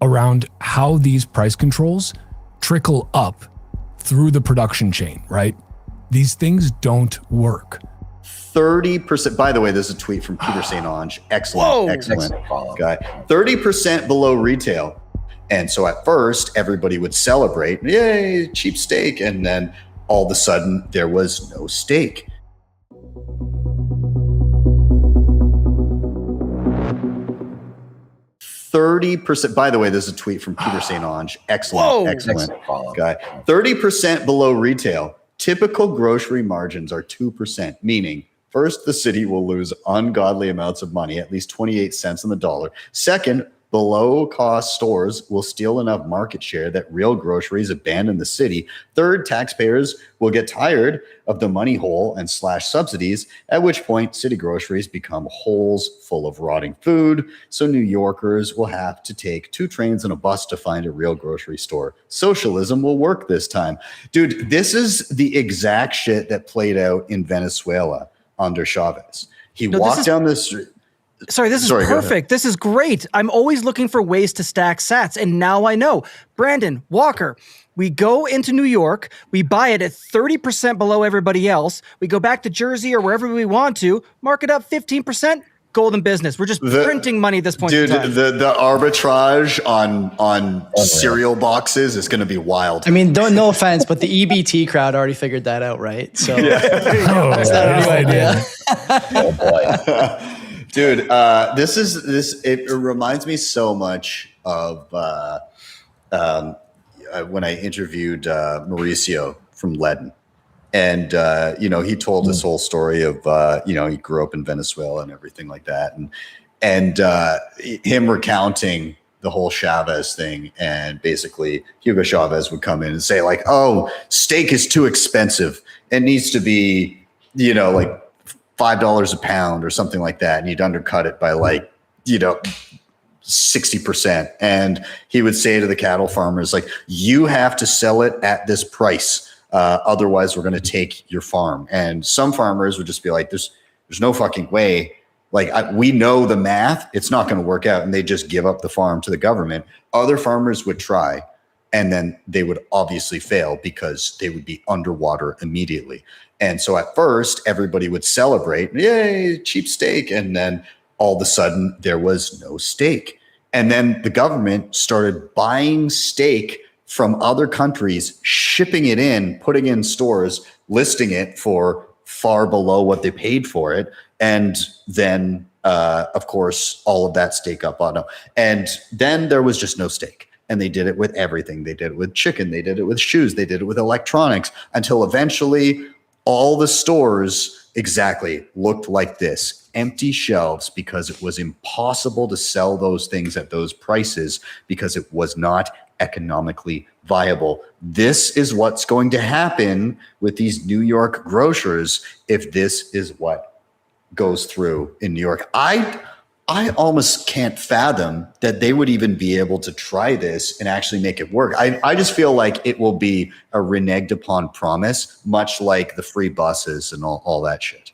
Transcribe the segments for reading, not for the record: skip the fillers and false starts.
around how these price controls trickle up through the production chain, right? These things don't work. 30%, by the way, this is a tweet from Peter St. Ange. Excellent guy. 30% below retail. And so at first, everybody would celebrate, yay, cheap steak. And then all of a sudden, there was no steak. %, by the way, this is a tweet from Peter St. Ange. Excellent guy. 30% below retail. Typical grocery margins are 2%, meaning first, the city will lose ungodly amounts of money, at least 28 cents on the dollar. Second, below cost stores will steal enough market share that real groceries abandon the city. Third, taxpayers will get tired of the money hole and slash subsidies, at which point city groceries become holes full of rotting food. So New Yorkers will have to take 2 trains and a bus to find a real grocery store. Socialism will work this time. Dude, this is the exact shit that played out in Venezuela under Chavez. He walked down the street. Sorry, this is perfect. This is great. I'm always looking for ways to stack sats, and now I know. Brandon, Walker, we go into New York, we buy it at 30% below everybody else, we go back to Jersey or wherever we want to, mark it up 15%, golden business. We're just printing money at this point in time. Dude, the arbitrage on cereal boxes is going to be wild. I mean, no offense, but the EBT crowd already figured that out, right? So that's not a new idea. Oh, boy. Dude, it reminds me so much of when I interviewed Mauricio from Leaden. And, he told this whole story of, he grew up in Venezuela and everything like that. And him recounting the whole Chavez thing. And basically Hugo Chavez would come in and say like, oh, steak is too expensive. It needs to be, like $5 a pound or something like that. And he'd undercut it by 60%. And he would say to the cattle farmers, like, you have to sell it at this price. Otherwise we're going to take your farm. And some farmers would just be like, there's no fucking way. Like we know the math, it's not going to work out. And they just give up the farm to the government. Other farmers would try. And then they would obviously fail because they would be underwater immediately. And so at first, everybody would celebrate, yay, cheap steak. And then all of a sudden, there was no steak. And then the government started buying steak from other countries, shipping it in, putting it in stores, listing it for far below what they paid for it. And then, of course, all of that steak up on them. And then there was just no steak. And they did it with everything. They did it with chicken. They did it with shoes. They did it with electronics until eventually all the stores exactly looked like this. Empty shelves because it was impossible to sell those things at those prices because it was not economically viable. This is what's going to happen with these New York grocers if this is what goes through in New York. I almost can't fathom that they would even be able to try this and actually make it work. I just feel like it will be a reneged upon promise, much like the free buses and all that shit.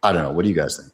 I don't know. What do you guys think?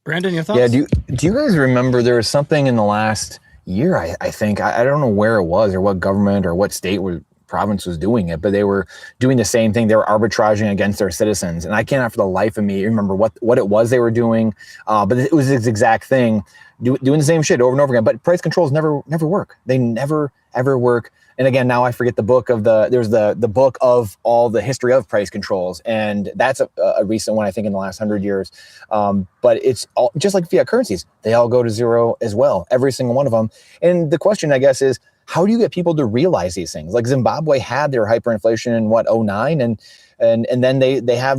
Brandon, your thoughts? Yeah, do you guys remember there was something in the last year, I think, I don't know where it was or what government or what state or province was doing it, but they were doing the same thing. They were arbitraging against their citizens. And I cannot for the life of me remember what it was they were doing, but it was this exact thing, doing the same shit over and over again. But price controls never work. They never, ever work. And again, now I forget the book of there's the book of all the history of price controls. And that's a recent one, I think, in the last 100 years. But it's all just like fiat currencies. They all go to zero as well, every single one of them. And the question, I guess, is how do you get people to realize these things? Like Zimbabwe had their hyperinflation in 2009, and then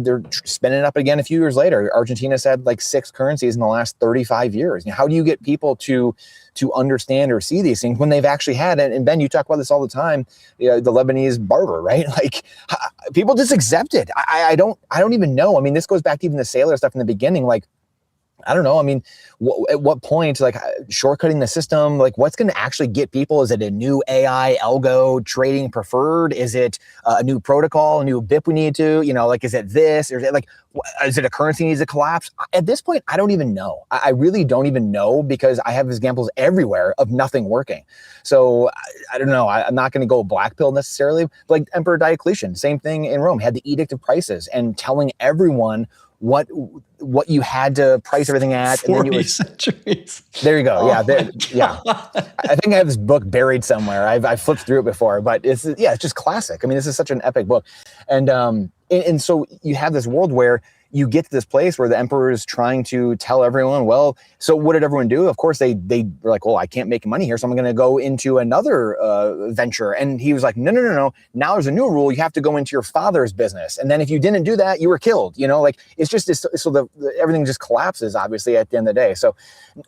they're spinning it up again a few years later. Argentina's had like 6 currencies in the last 35 years. How do you get people to understand or see these things when they've actually had it? And Ben, you talk about this all the time, the Lebanese barter, right? Like people just accept it. I don't even know. I mean, this goes back to even the sailor stuff in the beginning. Like I don't know. I mean, at what point, like shortcutting the system, like what's going to actually get people? Is it a new AI algo trading preferred? Is it a new protocol, a new BIP we need to, like, is it this? Or is it a currency needs to collapse? At this point, I don't even know. I really don't even know, because I have examples everywhere of nothing working. So I don't know. I'm not going to go black pill necessarily. But like Emperor Diocletian, same thing in Rome, had the Edict of Prices and telling everyone what you had to price everything at. 40 centuries. There you go. Yeah. I think I have this book buried somewhere. I've flipped through it before, but it's just classic. I mean, this is such an epic book. And so you have this world where you get to this place where the emperor is trying to tell everyone, well, so what did everyone do? Of course, they were like, well, I can't make money here, so I'm going to go into another venture. And he was like, no. Now there's a new rule. You have to go into your father's business. And then if you didn't do that, you were killed. Like it's just this, so everything just collapses, obviously, at the end of the day. So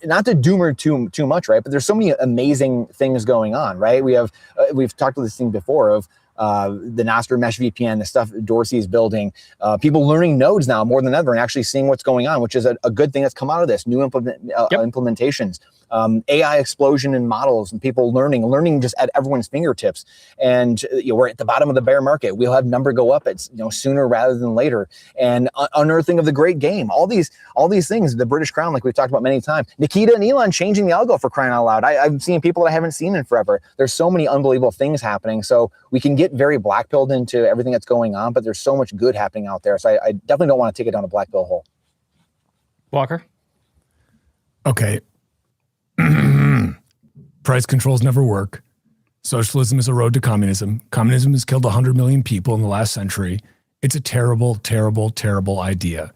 not to doomer too much, right? But there's so many amazing things going on, right? We've talked about this thing before of the Nostr Mesh VPN, the stuff Dorsey is building, people learning nodes now more than ever and actually seeing what's going on, which is a good thing that's come out of this, new implementations, AI explosion in models, and people learning just at everyone's fingertips. And we're at the bottom of the bear market. We'll have number go up at sooner rather than later. And unearthing of the great game, all these things, the British Crown, like we've talked about many times, Nikita and Elon changing the algo, for crying out loud. I'm seeing people that I haven't seen in forever. There's so many unbelievable things happening. So we can get very black pilled into everything that's going on, but there's so much good happening out there. So I definitely don't want to take it down a black pill hole. Walker? Okay. Price controls never work. Socialism is a road to communism. Communism has killed 100 million people in the last century. It's a terrible, terrible, terrible idea.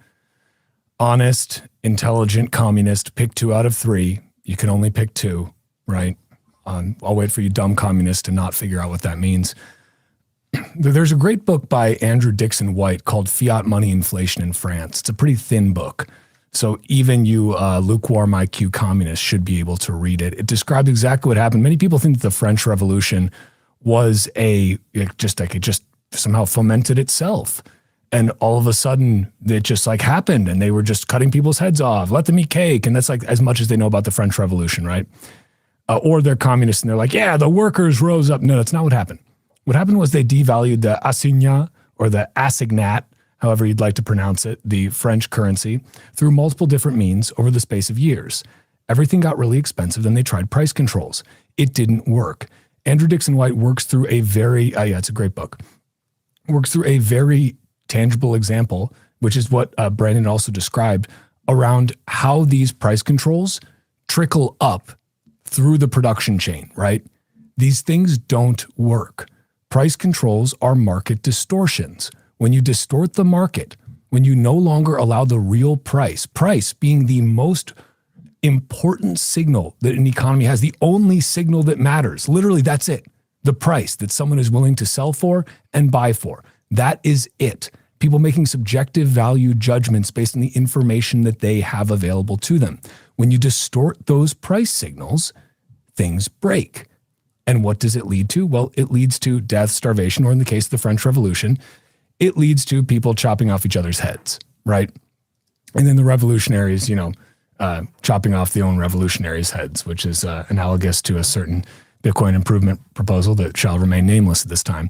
Honest, intelligent communist, pick 2 out of 3. You can only pick 2, right? I'll wait for you dumb communists to not figure out what that means. There's a great book by Andrew Dixon White called Fiat Money Inflation in France. It's a pretty thin book. So even you lukewarm IQ communists should be able to read it. It describes exactly what happened. Many people think that the French Revolution was it just somehow fomented itself. And all of a sudden it just happened and they were just cutting people's heads off. Let them eat cake. And that's as much as they know about the French Revolution, right? Or they're communists and they're like, yeah, the workers rose up. No, that's not what happened. What happened was they devalued the assignat or the assignat, however you'd like to pronounce it, the French currency, through multiple different means over the space of years. Everything got really expensive. Then they tried price controls. It didn't work. Andrew Dixon White works through a very, it's a great book, works through a very tangible example, which is what Brandon also described, around how these price controls trickle up through the production chain, right? These things don't work. Price controls are market distortions. When you distort the market, when you no longer allow the real price being the most important signal that an economy has, the only signal that matters, literally that's it, the price that someone is willing to sell for and buy for. That is it. People making subjective value judgments based on the information that they have available to them. When you distort those price signals, things break. And what does it lead to? Well, it leads to death, starvation, or in the case of the French Revolution, it leads to people chopping off each other's heads, right? And then the revolutionaries, chopping off their own revolutionaries' heads, which is analogous to a certain Bitcoin improvement proposal that shall remain nameless at this time.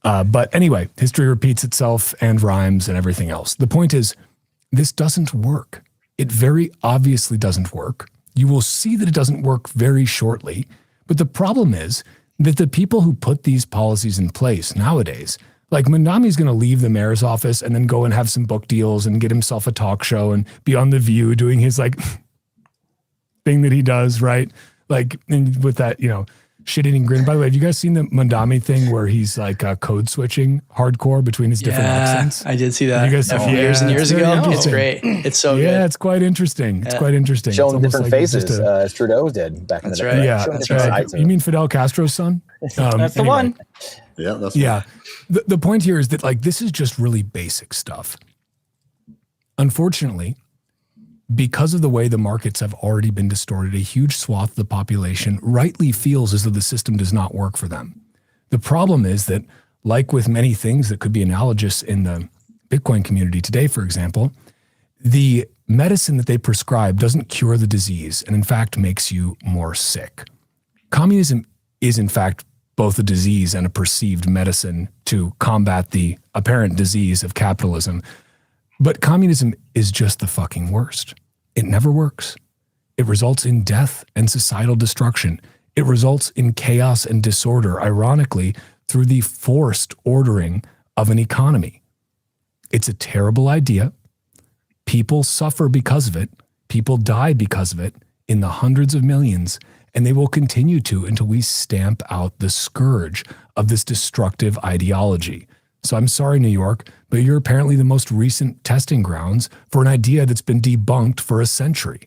But anyway, history repeats itself and rhymes and everything else. The point is, this doesn't work. It very obviously doesn't work. You will see that it doesn't work very shortly. But the problem is that the people who put these policies in place nowadays, like Mamdani's going to leave the mayor's office and then go and have some book deals and get himself a talk show and be on The View doing his thing that he does, right? And with that, shit-eating grin. By the way, have you guys seen the Mamdani thing where he's code switching hardcore between his different accents? I did see that. You guys years and years ago. It's great. It's so good. Yeah, it's quite interesting. It's quite interesting. Showing different faces as Trudeau did back in the day. Right. Yeah, that's right. You mean Fidel Castro's son? That's the one. Yeah, that's yeah. The point here is that this is just really basic stuff. Unfortunately, because of the way the markets have already been distorted, a huge swath of the population rightly feels as though the system does not work for them. The problem is that, like with many things that could be analogous in the Bitcoin community today, for example, The medicine that they prescribe doesn't cure the disease and in fact makes you more sick. Communism is in fact both a disease and a perceived medicine to combat the apparent disease of capitalism. But communism is just the fucking worst. It never works. It results in death and societal destruction. It results in chaos and disorder, ironically, through the forced ordering of an economy. It's a terrible idea. People suffer because of it. People die because of it in the hundreds of millions, and they will continue to until we stamp out the scourge of this destructive ideology. So I'm sorry, New York, but you're apparently the most recent testing grounds for an idea that's been debunked for a century.